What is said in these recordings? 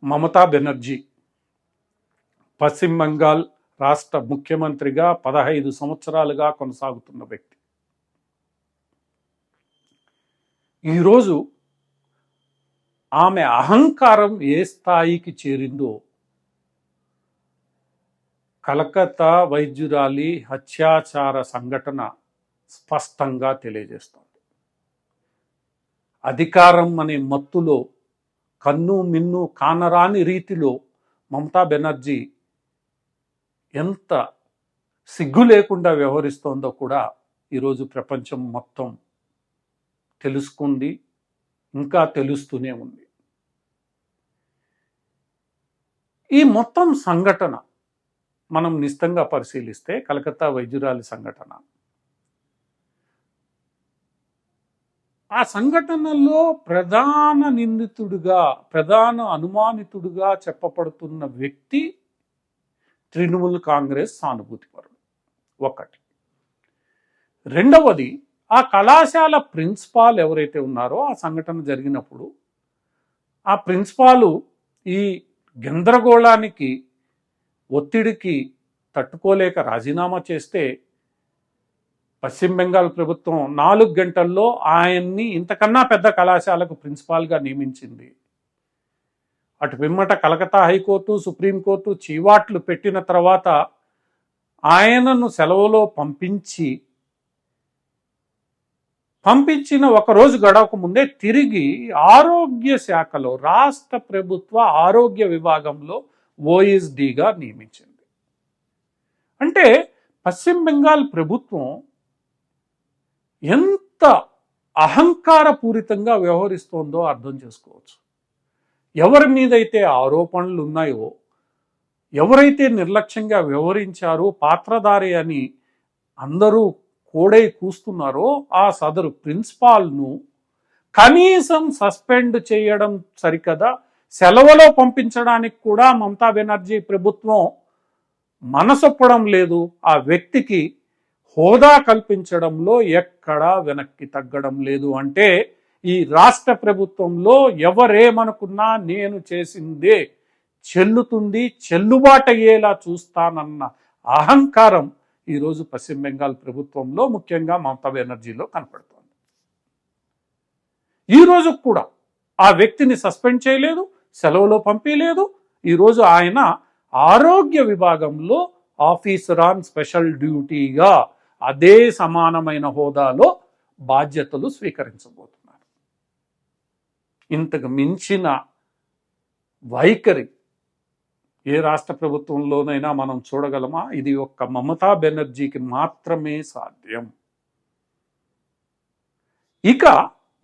మమతా బెనర్జీ పశ్చిమ బెంగాల్ రాష్ట్ర ముఖ్యమంత్రిగా 15 సంవత్సరాలుగా కొనసాగుతున్న వ్యక్తి. ఈరోజు ఆమె అహంకారం ఏ స్థాయికి చేరిందో కలకత్తా వైద్యురాలి హత్యాచార సంఘటన స్పష్టంగా తెలియజేస్తోంది. అధికారం అనే మత్తులో కన్ను మిన్ను కానరాని రీతిలో మమతా బెనర్జీ ఎంత సిగ్గు లేకుండా వ్యవహరిస్తోందో కూడా ఈరోజు ప్రపంచం మొత్తం తెలుసుకుంది, ఇంకా తెలుస్తూనే ఉంది. ఈ మొత్తం సంఘటన మనం నిశితంగా పరిశీలిస్తే కలకత్తా వైద్యురాలి సంఘటన, ఆ సంఘటనలో ప్రధాన నిందితుడిగా, ప్రధాన అనుమానితుడిగా చెప్పబడుతున్న వ్యక్తి తృణమూల్ కాంగ్రెస్ సానుభూతిపరుడు. ఒకటి. రెండవది, ఆ కళాశాల ప్రిన్సిపాల్ ఎవరైతే ఉన్నారో ఆ సంఘటన జరిగినప్పుడు ఆ ప్రిన్సిపాలు ఈ గందరగోళానికి, ఒత్తిడికి తట్టుకోలేక రాజీనామా చేస్తే పశ్చిమ బెంగాల్ ప్రభుత్వం 4 గంటల్లో ఆయన్ని ఇంతకన్నా పెద్ద కళాశాలకు ప్రిన్సిపాల్గా నియమించింది. అటు పిమ్మట కలకత్తా హైకోర్టు, సుప్రీంకోర్టు చీవాట్లు పెట్టిన తర్వాత ఆయనను సెలవులో పంపించిన ఒకరోజు గడవక ముందే తిరిగి ఆరోగ్య శాఖలో, రాష్ట్ర ప్రభుత్వ ఆరోగ్య విభాగంలో ఓఎస్డీగా నియమించింది. అంటే పశ్చిమ బెంగాల్ ప్రభుత్వం ఎంత అహంకారపూరితంగా వ్యవహరిస్తోందో అర్థం చేసుకోవచ్చు. ఎవరి మీదైతే ఆరోపణలు ఉన్నాయో, ఎవరైతే నిర్లక్ష్యంగా వ్యవహరించారో, పాత్రధారి అని అందరూ కోడై కూస్తున్నారో ఆ సదరు ప్రిన్సిపాల్ను కనీసం సస్పెండ్ చేయడం సరికదా, సెలవులో పంపించడానికి కూడా మమతా బెనర్జీ ప్రభుత్వం మనసొప్పడం లేదు. ఆ వ్యక్తికి హోదా కల్పించడంలో ఎక్కడా వెనక్కి తగ్గడం లేదు. అంటే ఈ రాష్ట్ర ప్రభుత్వంలో ఎవరేమనుకున్నా నేను చేసిందే చెల్లుతుంది, చెల్లుబాటయ్యేలా చూస్తానన్న అహంకారం ఈరోజు పశ్చిమ బెంగాల్ ప్రభుత్వంలో, ముఖ్యంగా మమతా బెనర్జీలో కనపడుతోంది. ఈరోజు కూడా ఆ వ్యక్తిని సస్పెండ్ చేయలేదు, సెలవులో పంపించలేదు. ఈరోజు ఆయన ఆరోగ్య విభాగంలో ఆఫీసర్ ఆన్ స్పెషల్ డ్యూటీగా అదే సమానమైన హోదాలో బాధ్యతలు స్వీకరించబోతున్నారు. ఇంతకు మించిన వైఖరి ఏ రాష్ట్ర ప్రభుత్వంలోనైనా మనం చూడగలమా? ఇది ఒక్క మమతా బెనర్జీకి మాత్రమే సాధ్యం. ఇక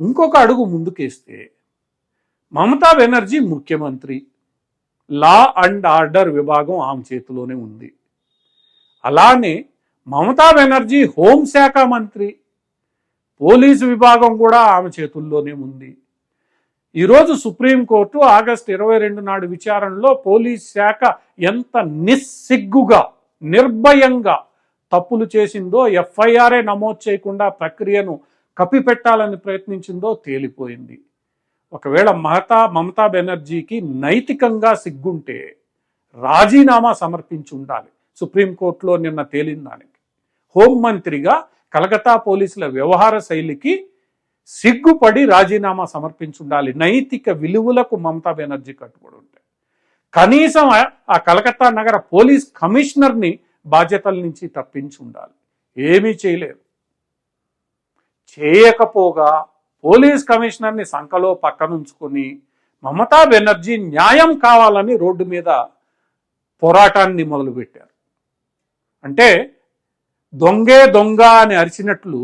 ఇంకొక అడుగు ముందుకేస్తే, మమతా బెనర్జీ ముఖ్యమంత్రి, లా అండ్ ఆర్డర్ విభాగం ఆమె చేతిలోనే ఉంది. అలానే మమతా బెనర్జీ హోంశాఖ మంత్రి, పోలీసు విభాగం కూడా ఆమె చేతుల్లోనే ఉంది. ఈరోజు సుప్రీంకోర్టు ఆగస్టు 22 నాడు విచారణలో పోలీస్ శాఖ ఎంత నిస్సిగ్గుగా, నిర్భయంగా తప్పులు చేసిందో, ఎఫ్ఐఆర్ఏ నమోదు చేయకుండా ప్రక్రియను కప్పిపెట్టాలని ప్రయత్నించిందో తేలిపోయింది. ఒకవేళ మమతా బెనర్జీకి నైతికంగా సిగ్గుంటే రాజీనామా సమర్పించి ఉండాలి. సుప్రీంకోర్టులో నిన్న తేలిన దానికి హోంమంత్రిగా కలకత్తా పోలీసుల వ్యవహార శైలికి సిగ్గుపడి రాజీనామా సమర్పించుండాలి. నైతిక విలువలకు మమతా బెనర్జీ కట్టుబడి ఉంటే కనీసం ఆ కలకత్తా నగర పోలీస్ కమిషనర్ని బాధ్యతల నుంచి తప్పించి ఉండాలి. ఏమీ చేయలేరు. చేయకపోగా పోలీస్ కమిషనర్ని సంకలో పక్కనుంచుకొని మమతా బెనర్జీ న్యాయం కావాలని రోడ్డు మీద పోరాటాన్ని మొదలుపెట్టారు. అంటే దొంగే దొంగ అని అరిచినట్లు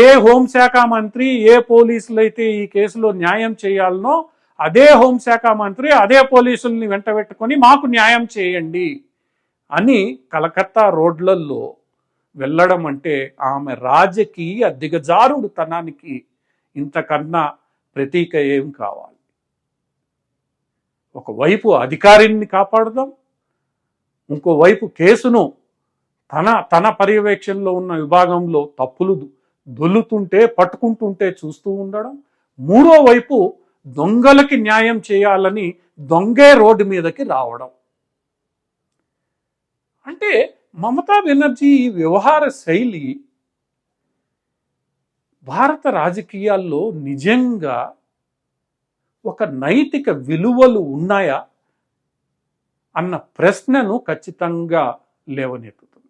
ఏ హోంశాఖ మంత్రి, ఏ పోలీసులు అయితే ఈ కేసులో న్యాయం చేయాలనో అదే హోంశాఖ మంత్రి అదే పోలీసుల్ని వెంటబెట్టుకొని మాకు న్యాయం చేయండి అని కలకత్తా రోడ్లలో వెళ్ళడం అంటే ఆమె రాజకీయ దిగజారుడుతనానికి ఇంతకన్నా ప్రతీక ఏం కావాలి? ఒకవైపు అధికారిని కాపాడదాం, ఇంకోవైపు కేసును తన పర్యవేక్షణలో ఉన్న విభాగంలో తప్పులు దొల్లుతుంటే, పట్టుకుంటుంటే చూస్తూ ఉండడం, మూడో వైపు దొంగలకి న్యాయం చేయాలని దొంగే రోడ్డు మీదకి రావడం. అంటే మమతా బెనర్జీ ఈ వ్యవహార శైలి భారత రాజకీయాల్లో నిజంగా ఒక నైతిక విలువలు ఉన్నాయా అన్న ప్రశ్నను ఖచ్చితంగా లేవనెత్తుతుంది.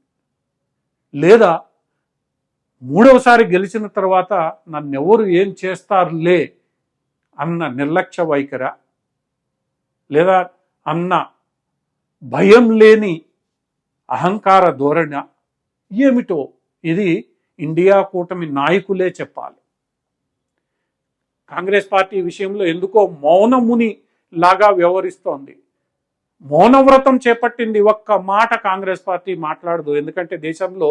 లేదా మూడవసారి గెలిచిన తర్వాత నన్నెవరు ఏం చేస్తారులే అన్న నిర్లక్ష్య వైఖరా, లేదా అన్న భయం లేని అహంకార ధోరణ ఏమిటో ఇది ఇండియా కూటమి నాయకులే చెప్పాలి. కాంగ్రెస్ పార్టీ విషయంలో ఎందుకో మౌనముని లాగా వ్యవహరిస్తోంది. మౌనవ్రతం చేపట్టింది. ఒక్క మాట కాంగ్రెస్ పార్టీ మాట్లాడదు. ఎందుకంటే దేశంలో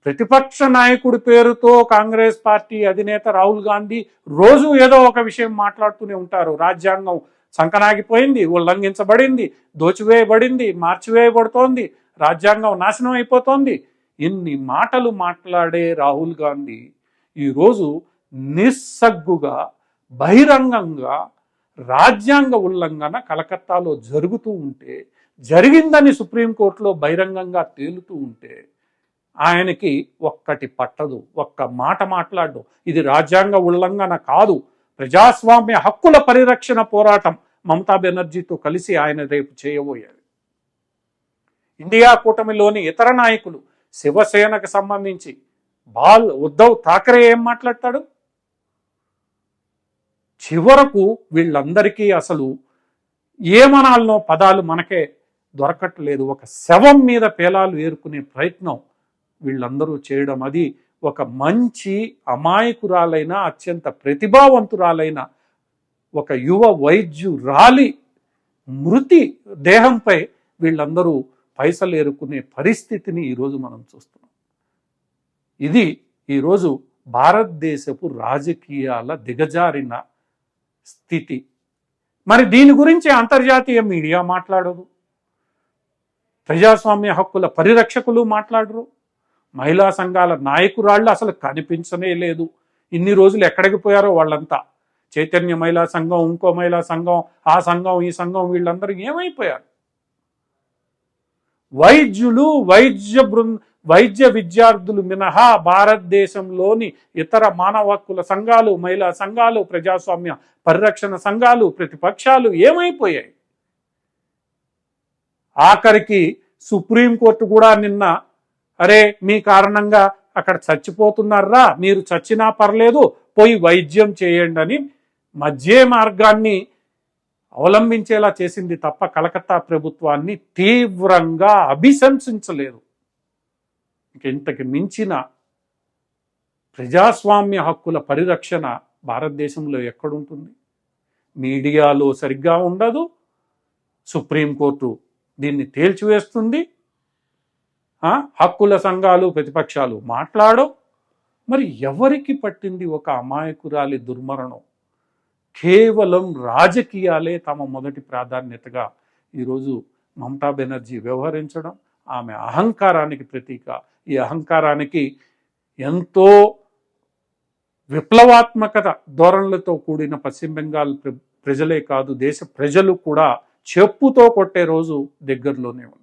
ప్రతిపక్ష నాయకుడి పేరుతో కాంగ్రెస్ పార్టీ అధినేత రాహుల్ గాంధీ రోజు ఏదో ఒక విషయం మాట్లాడుతూనే ఉంటారు. రాజ్యాంగం సంకనాగిపోయింది, ఉల్లంఘించబడింది, దోచివేయబడింది, మార్చివేయబడుతోంది, రాజ్యాంగం నాశనం అయిపోతోంది. ఇన్ని మాటలు మాట్లాడే రాహుల్ గాంధీ ఈరోజు నిస్సగ్గుగా బహిరంగంగా రాజ్యాంగ ఉల్లంఘన కలకత్తాలో జరుగుతూ ఉంటే, జరిగిందని సుప్రీంకోర్టులో బహిరంగంగా తేలుతూ ఉంటే ఆయనకి ఒక్కటి పట్టదు. ఒక్క మాట మాట్లాడు. ఇది రాజ్యాంగ ఉల్లంఘన కాదు, ప్రజాస్వామ్య హక్కుల పరిరక్షణ పోరాటం మమతా బెనర్జీతో కలిసి ఆయన రేపు చేయబోయేది. ఇండియా కూటమిలోని ఇతర నాయకులు, శివసేనకు సంబంధించి ఉద్ధవ్ ఠాకరే ఏం మాట్లాడతాడు? చివరకు వీళ్ళందరికీ అసలు ఏమనాలనో పదాలు మనకే దొరకట్లేదు. ఒక శవం మీద పేలాలు ఏరుకునే ప్రయత్నం వీళ్ళందరూ చేయడం, అది ఒక మంచి అమాయకురాలైన అత్యంత ప్రతిభావంతురాలైన ఒక యువ వైద్యురాలి మృతి దేహంపై వీళ్ళందరూ పైసలు ఏరుకునే పరిస్థితిని ఈరోజు మనం చూస్తున్నాం. ఇది ఈరోజు భారతదేశపు రాజకీయాల దిగజారిన స్థితి. మరి దీని గురించి అంతర్జాతీయ మీడియా మాట్లాడదు, ప్రజాస్వామ్య హక్కుల పరిరక్షకులు మాట్లాడరు, మహిళా సంఘాల నాయకురాళ్ళు అసలు కనిపించనే లేదు. ఇన్ని రోజులు ఎక్కడికి పోయారో వాళ్ళంతా. చైతన్య మహిళా సంఘం, ఇంకో మహిళా సంఘం, ఆ సంఘం, ఈ సంఘం, వీళ్ళందరూ ఏమైపోయారు? వైద్యులు, వైద్య విద్యార్థులు మినహా భారతదేశంలోని ఇతర మానవ హక్కుల సంఘాలు, మహిళా సంఘాలు, ప్రజాస్వామ్య పరిరక్షణ సంఘాలు, ప్రతిపక్షాలు ఏమైపోయాయి? ఆఖరికి సుప్రీంకోర్టు కూడా నిన్న, అరే మీ కారణంగా అక్కడ చచ్చిపోతున్నారా, మీరు చచ్చినా పర్లేదు పోయి వైద్యం చేయండి అని మధ్య మార్గాన్ని అవలంబించేలా చేసింది తప్ప కలకత్తా ప్రభుత్వాన్ని తీవ్రంగా అభిశంసించలేదు. ఇంతకు మించిన ప్రజాస్వామ్య హక్కుల పరిరక్షణ భారతదేశంలో ఎక్కడుంటుంది? మీడియాలో సరిగ్గా ఉండదు, సుప్రీంకోర్టు దీన్ని తేల్చివేస్తుంది, హక్కుల సంఘాలు, ప్రతిపక్షాలు మాట్లాడవు. మరి ఎవరికి పట్టింది ఒక అమాయకురాలి దుర్మరణం? కేవలం రాజకీయాలే తమ మొదటి ప్రాధాన్యతగా ఈరోజు మమతా బెనర్జీ వ్యవహరించడం ఆమె అహంకారానికి ప్రతీక. ఈ అహంకారానికి ఎంతో విప్లవాత్మకత ధోరణులతో కూడిన పశ్చిమ బెంగాల్ ప్రజలే కాదు, దేశ ప్రజలు కూడా చెప్పుతో కొట్టే రోజు దగ్గరలోనే ఉంది.